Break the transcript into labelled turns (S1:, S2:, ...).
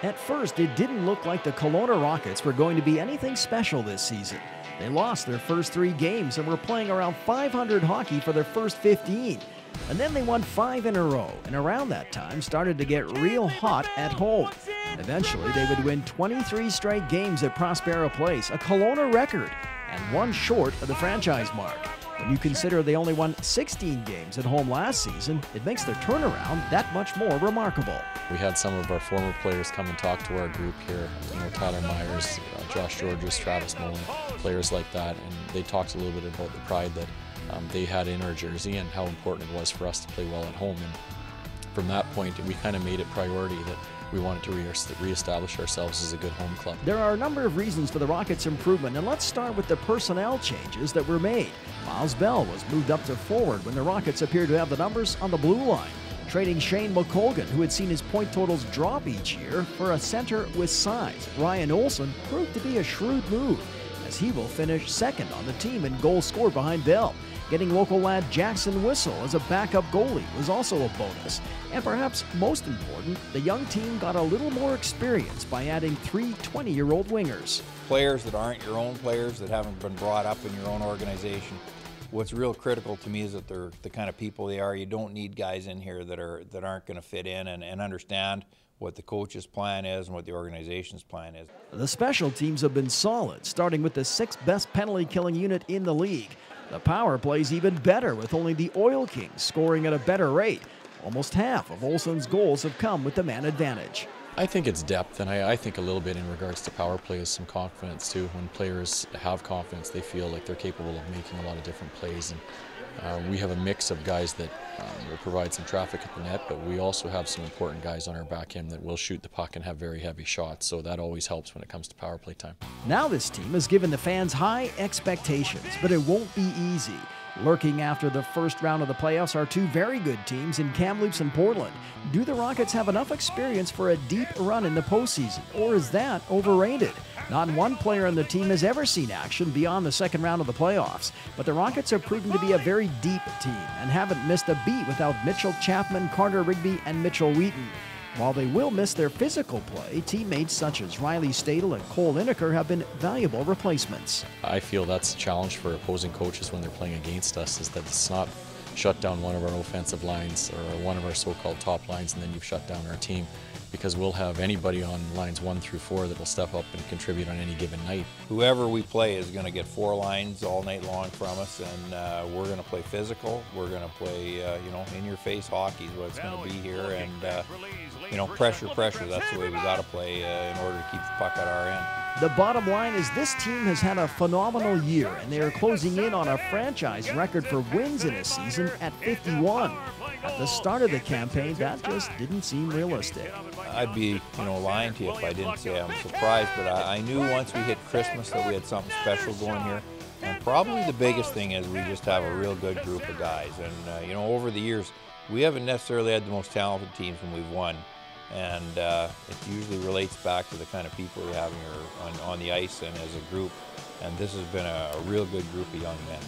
S1: At first, it didn't look like the Kelowna Rockets were going to be anything special this season. They lost their first 3 games and were playing around .500 hockey for their first 15. And then they won 5 in a row, and around that time started to get real hot at home. Eventually, they would win 23 straight games at Prospera Place, a Kelowna record, and 1 short of the franchise mark. When you consider they only won 16 games at home last season, it makes their turnaround that much more remarkable.
S2: We had some of our former players come and talk to our group here, Tyler Myers, Josh Georges, Travis Mullen, players like that, and they talked a little bit about the pride that they had in our jersey and how important it was for us to play well at home. And from that point, we kind of made it priority that we wanted to reestablish ourselves as a good home club.
S1: There are a number of reasons for the Rockets' improvement, and let's start with the personnel changes that were made. Miles Bell was moved up to forward when the Rockets appeared to have the numbers on the blue line, trading Shane McColgan, who had seen his point totals drop each year, for a center with size. Ryan Olsen proved to be a shrewd move, as he will finish second on the team in goals scored behind Bell. Getting local lad Jackson Whistle as a backup goalie was also a bonus. And perhaps most important, the young team got a little more experience by adding 3 20-year-old wingers.
S3: Players that aren't your own players, that haven't been brought up in your own organization. What's real critical to me is that they're the kind of people they are. You don't need guys in here that aren't going to fit in and understand what the coach's plan is and what the organization's plan is.
S1: The special teams have been solid, starting with the 6th best penalty killing unit in the league. The power play's even better, with only the Oil Kings scoring at a better rate. Almost half of Olsen's goals have come with the man advantage.
S2: I think it's depth, and I think a little bit in regards to power play is some confidence too. When players have confidence, they feel like they're capable of making a lot of different plays. And we have a mix of guys that will provide some traffic at the net, but we also have some important guys on our back end that will shoot the puck and have very heavy shots, so that always helps when it comes to power play time.
S1: Now this team has given the fans high expectations, but it won't be easy. Lurking after the first round of the playoffs are 2 very good teams in Kamloops and Portland. Do the Rockets have enough experience for a deep run in the postseason, or is that overrated? Not one player on the team has ever seen action beyond the second round of the playoffs, but the Rockets have proven to be a very deep team and haven't missed a beat without Mitchell Chapman, Carter Rigby, and Mitchell Wheaton. While they will miss their physical play, teammates such as Riley Stadel and Cole Lineker have been valuable replacements.
S2: I feel that's a challenge for opposing coaches when they're playing against us, is that it's not shut down one of our offensive lines or one of our so-called top lines and then you've shut down our team, because we'll have anybody on lines 1 through 4 that will step up and contribute on any given night.
S3: Whoever we play is going to get 4 lines all night long from us, and we're going to play physical. We're going to play, in-your-face hockey is what it's going to be here, and pressure. That's the way we got to play in order to keep the puck at our end.
S1: The bottom line is this team has had a phenomenal year, and they are closing in on a franchise record for wins in a season at 51. At the start of the campaign, that just didn't seem realistic.
S3: I'd be, lying to you if I didn't say I'm surprised, but I knew once we hit Christmas that we had something special going here. And probably the biggest thing is we just have a real good group of guys. And, over the years, we haven't necessarily had the most talented teams when we've won. And it usually relates back to the kind of people we have here on the ice and as a group. And this has been a real good group of young men.